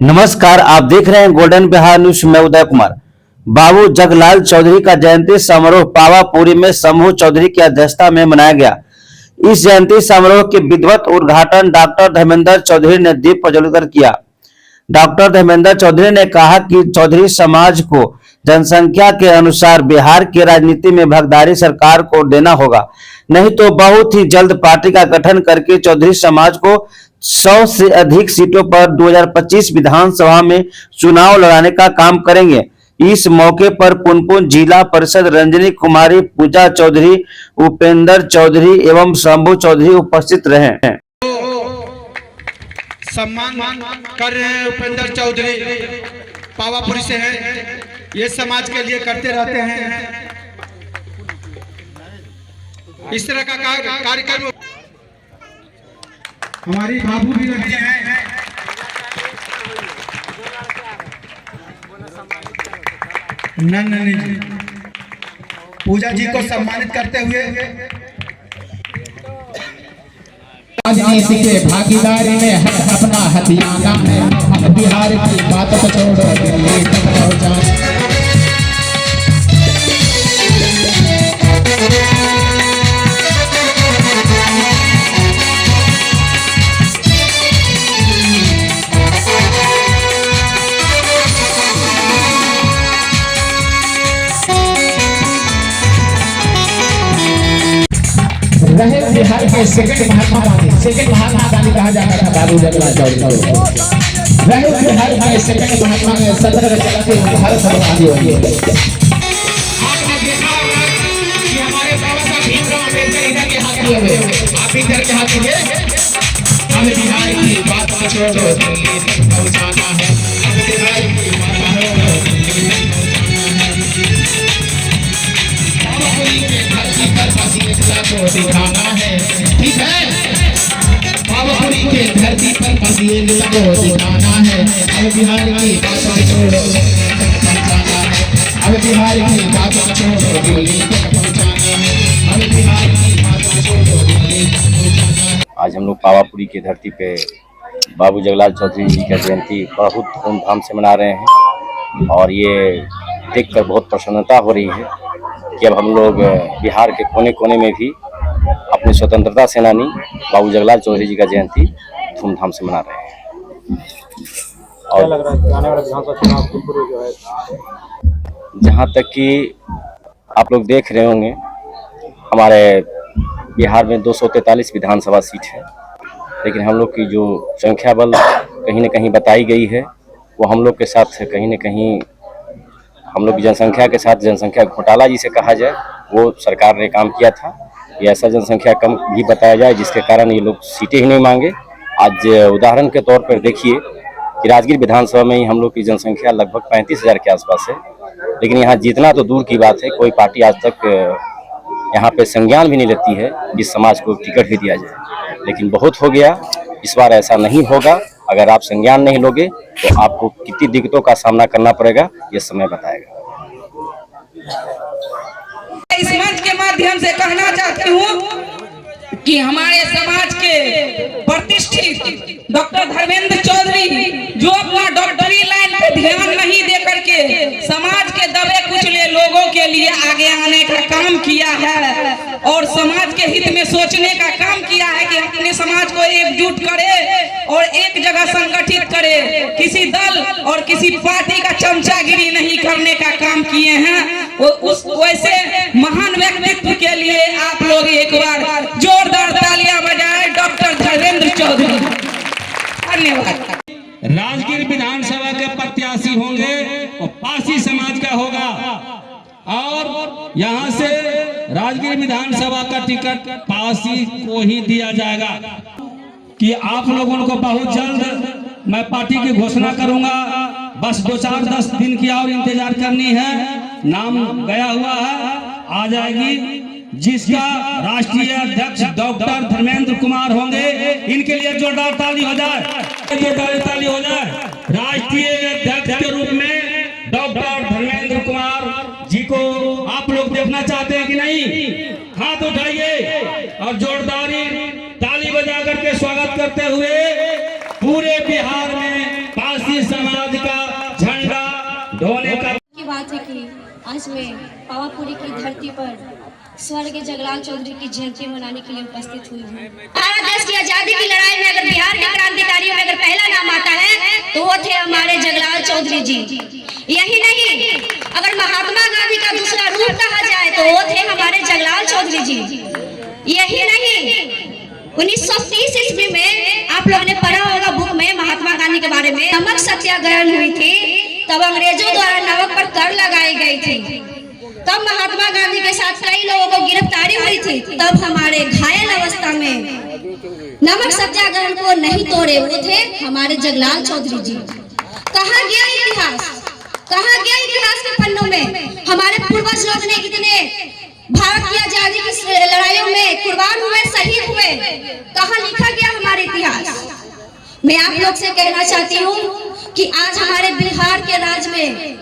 नमस्कार, आप देख रहे हैं गोल्डन बिहार न्यूज में उदय कुमार। बाबू जगलाल चौधरी का जयंती समारोह पावापुरी में समूह चौधरी की अध्यक्षता में मनाया गया। इस जयंती समारोह के विधिवत उद्घाटन डॉक्टर धर्मेंद्र चौधरी ने दीप प्रज्वलित कर किया। डॉक्टर धर्मेंद्र चौधरी ने कहा कि चौधरी समाज को जनसंख्या के अनुसार बिहार की राजनीति में भागीदारी सरकार को देना होगा, नहीं तो बहुत ही जल्द पार्टी का गठन करके चौधरी समाज को 100 से अधिक सीटों पर 2025 विधानसभा में चुनाव लड़ाने का काम करेंगे। इस मौके पर पुनपुन जिला परिषद रंजनी कुमारी, पूजा चौधरी, उपेंद्र चौधरी एवं शंभू चौधरी उपस्थित रहे हैं। सम्मान कर रहे हैं उपेंद्र चौधरी, पावापुरी से हैं। ये समाज के लिए करते रहते हैं। इस तरह का कार्यक्रम हमारी बाबू भी लगे हैं। नहीं, पूजा जी को सम्मानित करते हुए राजनीति के भागीदारी में अपना हथियाना है। हम बिहार की बात को छोड़ो, दिल्ली तक पहुंचा। रहे बिहार के सेकंड महात्मा गांधी कहा जाता था बाबू जगलाल चौधरी को। रहे बिहार के सेकंड महात्मा में 17 चलते भारत सर्ववादी हो गए। आपने देखा होगा कि हमारे बाबा साहब भीमराव अम्बेडकर इधर के हाथ लिए हुए, आप इधर के हाथ लिए। हमें बिहार की बात को छोड़ो, दिल्ली तक पहुंचाना है। हमें बिहार की बात को दिखाना है, ठीक है। पावापुरी के धरती पर पसीने को दिखाना है। अब बिहार की बात को छोड़ो, पहुंचाना है। अब बिहार की बात को छोड़ो, दिल्ली तक पहुंचाना है। अब बिहार की बात को छोड़ो, दिल्ली तक पहुंचाना है। आज हम लोग पावापुरी की धरती पे बाबू जगलाल चौधरी जी का जयंती बहुत धूमधाम से मना रहे हैं और ये देखकर बहुत प्रसन्नता हो रही है कि अब हम लोग बिहार के कोने कोने में भी अपने स्वतंत्रता सेनानी बाबू जगलाल चौधरी जी का जयंती धूमधाम से मना रहे हैं। और लग रहा है कि आने वाला विधानसभा चुनाव जो है, जहाँ तक कि आप लोग देख रहे होंगे, हमारे बिहार में 243 विधानसभा सीट है, लेकिन हम लोग की जो संख्या बल कहीं न कहीं बताई गई है वो हम लोग के साथ कहीं न कहीं हम लोग की जनसंख्या के साथ जनसंख्या घोटाला जिसे कहा जाए वो सरकार ने काम किया था। ये ऐसा जनसंख्या कम भी बताया जाए जिसके कारण ये लोग सीटें ही नहीं मांगे। आज उदाहरण के तौर पर देखिए कि राजगीर विधानसभा में ही हम लोग की जनसंख्या लगभग 35,000 के आसपास है, लेकिन यहाँ जीतना तो दूर की बात है, कोई पार्टी आज तक यहाँ पे संज्ञान भी नहीं लेती है कि समाज को टिकट भी दिया जाए। लेकिन बहुत हो गया, इस बार ऐसा नहीं होगा। अगर आप संज्ञान नहीं लोगे तो आपको कितनी दिक्कतों का सामना करना पड़ेगा ये समय बताएगा। इस मंच के माध्यम से कहना चाहती हूँ कि हमारे समाज के प्रतिष्ठित डॉक्टर धर्मेंद्र चौधरी जो अपना डॉक्टरी लाइन पे ध्यान नहीं दे करके समाज के दबे कुचले लोगों के लिए आगे आने का काम किया है और समाज के हित में सोचने का काम किया है कि अपने समाज को एकजुट करे और एक जगह संगठित करे। किसी दल और किसी पार्टी का चमचागिरी नहीं करने का काम किए हैं। उस वैसे महान व्यक्तित्व के लिए आप लोग एक बार जोरदार तालियां बजाएं डॉक्टर धर्मेंद्र चौधरी। धन्यवाद। राजगीर विधानसभा के प्रत्याशी होंगे और पासी समाज का होगा और यहाँ से राजगीर विधानसभा का टिकट पासी को ही दिया जाएगा। कि आप लोगों को बहुत जल्द मैं पार्टी की घोषणा करूंगा। बस 2-4-10 दिन की और इंतजार करनी है। नाम गया हुआ है, आ जाएगी। जिसका राष्ट्रीय अध्यक्ष डॉक्टर धर्मेंद्र कुमार होंगे, इनके लिए जोरदार ताली हो जाए, जोरदार ताली हो जाए। राष्ट्रीय अध्यक्ष के रूप में डॉक्टर धर्मेंद्र कुमार जी को आप लोग देखना चाहते हैं कि नहीं? हाथ उठाइए और जोरदारी ताली बजा करके स्वागत करते हुए पूरे बिहार में पासी ढोने का की बात है कि आज मैं पावापुरी की धरती पर स्वर्गीय जगलाल चौधरी की जयंती मनाने के लिए उपस्थित हुई हूँ। भारत देश की आजादी की लड़ाई में अगर बिहार के क्रांतिकारियों में अगर पहला नाम आता है तो वो थे हमारे जगलाल चौधरी जी। यही नहीं, अगर महात्मा गांधी का दूसरा रूप कहा जाए तो वो थे हमारे जगलाल चौधरी जी। यही नहीं, 1930 ईस्वी में आप लोग ने पढ़ा होगा बुक में महात्मा गांधी के बारे में, नमक सत्याग्रह हुई थी, तब अंग्रेजों द्वारा नमक पर कर लगाई गई थी। तब महात्मा गांधी के साथ कई लोगों को गिरफ्तारी हुई थी। तब हमारे घायल अवस्था में नमक सत्याग्रह को नहीं तोड़े वो थे हमारे जगलाल चौधरी जी। कहाँ गया इतिहास, कहाँ गया इतिहास के पन्नों में? हमारे पूर्वज लोग ने कितने भारत की आजादी की लड़ाइयों में कुर्बान हुए, शहीद हुए, कहाँ लिखा गया हमारे इतिहास? मैं आप लोग से कहना चाहती हूँ कि आज हमारे बिहार के राज्य में,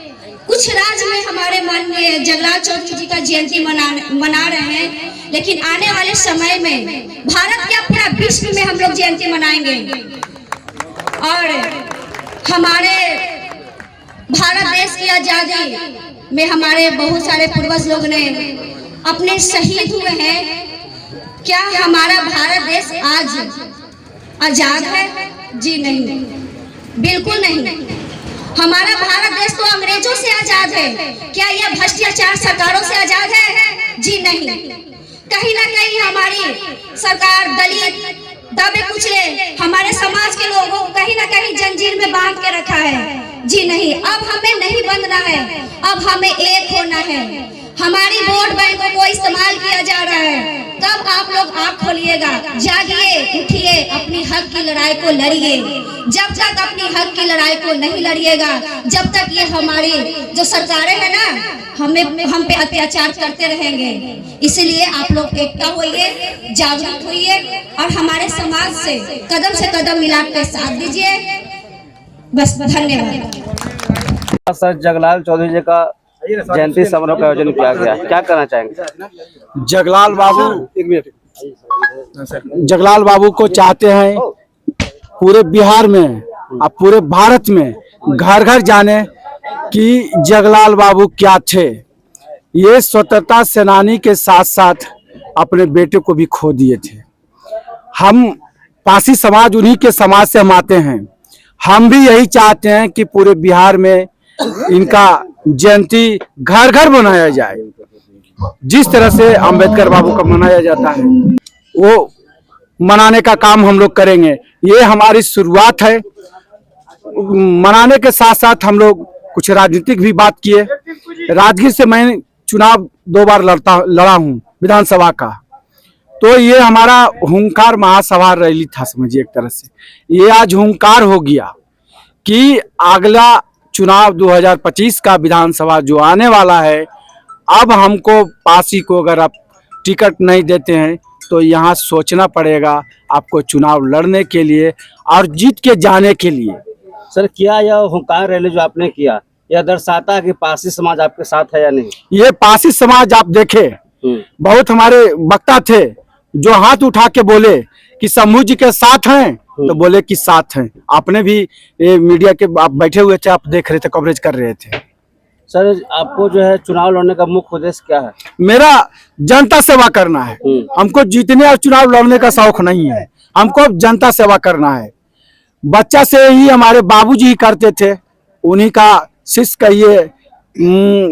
कुछ राज्य में हमारे माननीय जगलाल चौधरी जी का जयंती मना रहे हैं, लेकिन आने वाले समय में भारत के पूरा विश्व में हम लोग जयंती मनाएंगे। और हमारे भारत देश की आजादी में हमारे बहुत सारे पूर्वज लोग ने अपने शहीद हुए हैं। क्या हमारा भारत देश आज आजाद है? जी नहीं, बिल्कुल नहीं। हमारा भारत देश तो अंग्रेजों से आजाद है। क्या यह भ्रष्टाचार सरकारों से आजाद है? जी नहीं। कहीं ना कहीं हमारी सरकार दलित दबे कुचले हमारे समाज के लोगों को कहीं ना कहीं जंजीर में बांध के रखा है। जी नहीं, अब हमें नहीं बंधना है, अब हमें एक होना है। हमारी वोट बैंकों को इस्तेमाल किया जा रहा है। तब आप लोग आँख खोलिएगा, जागिए, उठिए, अपनी हक की लड़ाई को लड़िए। जब तक अपनी हक की लड़ाई को नहीं लड़िएगा, जब तक ये हमारी जो सरकारें हैं ना हम पे अत्याचार करते रहेंगे। इसलिए आप लोग एकता होइए, जागरूक होइए और हमारे समाज से कदम मिला के साथ दीजिए। बस, धन्यवाद। सर, जगलाल चौधरी जी का जयंती समारोह का आयोजन किया गया, क्या कहना चाहेंगे? जगलाल बाबू को चाहते हैं पूरे बिहार में और पूरे भारत में घर घर जाने कि जगलाल बाबू क्या थे। ये स्वतंत्रता सेनानी के साथ साथ अपने बेटे को भी खो दिए थे। हम पासी समाज, उन्हीं के समाज से हम आते हैं। हम भी यही चाहते हैं कि पूरे बिहार में इनका जयंती घर घर मनाया जाए। जिस तरह से अंबेडकर बाबू का मनाया जाता है वो मनाने का काम हम लोग करेंगे। ये हमारी शुरुआत है। मनाने के साथ साथ हम लोग कुछ राजनीतिक भी बात किए। राजगीर से मैं चुनाव 2 बार लड़ा हूँ विधानसभा का, तो ये हमारा हुंकार महासभा रैली था, समझिए एक तरह से। ये आज हुंकार हो गया कि अगला चुनाव 2025 का विधानसभा जो आने वाला है, अब हमको पासी को अगर आप टिकट नहीं देते हैं तो यहाँ सोचना पड़ेगा आपको चुनाव लड़ने के लिए और जीत के जाने के लिए। सर, क्या यह हुंकार रैली जो आपने किया यह दर्शाता है कि पासी समाज आपके साथ है या नहीं? ये पासी समाज आप देखे, बहुत हमारे वक्ता थे जो हाथ उठा के बोले कि शंभू जी के साथ हैं, तो बोले कि साथ हैं। आपने भी ये मीडिया के आप बैठे हुए थे, आप देख रहे थे, कवरेज कर रहे थे। सर, आपको जो है चुनाव लड़ने का मुख्य उद्देश्य क्या है? मेरा जनता सेवा करना है। हमको जीतने और चुनाव लड़ने का शौक नहीं है, हमको जनता सेवा करना है। बच्चा से ही हमारे बाबूजी ही करते थे, उन्हीं का शिष्य कहिए,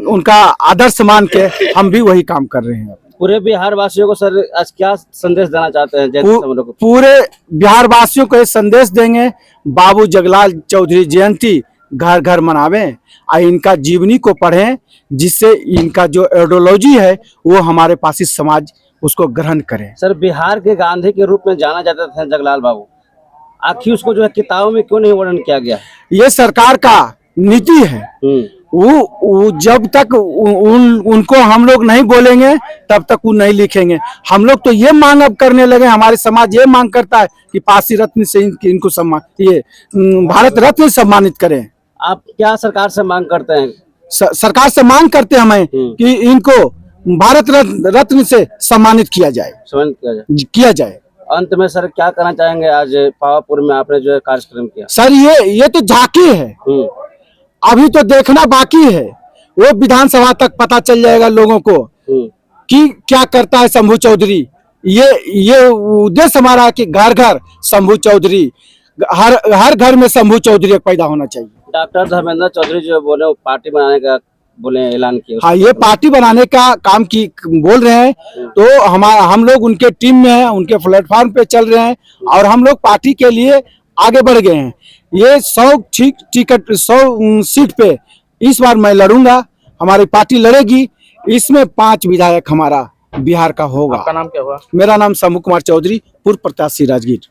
उनका आदर्श मान के हम भी वही काम कर रहे हैं। पूरे बिहार वासियों को सर आज क्या संदेश देना चाहते हैं जयंती समारोह को? पूरे बिहार वासियों को ये संदेश देंगे, बाबू जगलाल चौधरी जयंती घर घर मनावें और इनका जीवनी को पढ़ें, जिससे इनका जो आइडियोलॉजी है वो हमारे पासी समाज उसको ग्रहण करे। सर, बिहार के गांधी के रूप में जाना जाता था जगलाल बाबू, आखिर उसको जो है किताबों में क्यों नहीं वर्णन किया गया? ये सरकार का नीति है। वो जब तक उनको हम लोग नहीं बोलेंगे तब तक वो नहीं लिखेंगे। हम लोग तो ये मांग अब करने लगे, हमारे समाज ये मांग करता है कि पासी रत्न से इनको सम्मान, ये भारत रत्न सम्मानित करें। आप क्या सरकार से मांग करते हैं? सरकार से मांग करते हैं हमें कि इनको भारत रत्न से सम्मानित किया जाए। अंत में सर क्या कहना चाहेंगे? आज पावापुर में आपने जो कार्यक्रम किया? सर, ये तो झांकी है। अभी तो देखना बाकी है, वो विधानसभा तक पता चल जाएगा लोगों को कि क्या करता है शंभू चौधरी। ये उद्देश्य हमारा है कि घर घर शंभू चौधरी, हर घर में शंभू चौधरी पैदा होना चाहिए। डॉक्टर धर्मेंद्र चौधरी जो बोले वो पार्टी बनाने का बोले ऐलान किया। हाँ, ये पार्टी बनाने का काम की बोल रहे हैं, तो हम लोग उनके टीम में हैं, उनके प्लेटफॉर्म पे चल रहे हैं और हम लोग पार्टी के लिए आगे बढ़ गए हैं। ये 100 सीट पे इस बार मैं लड़ूंगा, हमारी पार्टी लड़ेगी, इसमें 5 विधायक हमारा बिहार का होगा। आपका नाम क्या हुआ? मेरा नाम शंभू कुमार चौधरी, पूर्व प्रत्याशी राजगीर।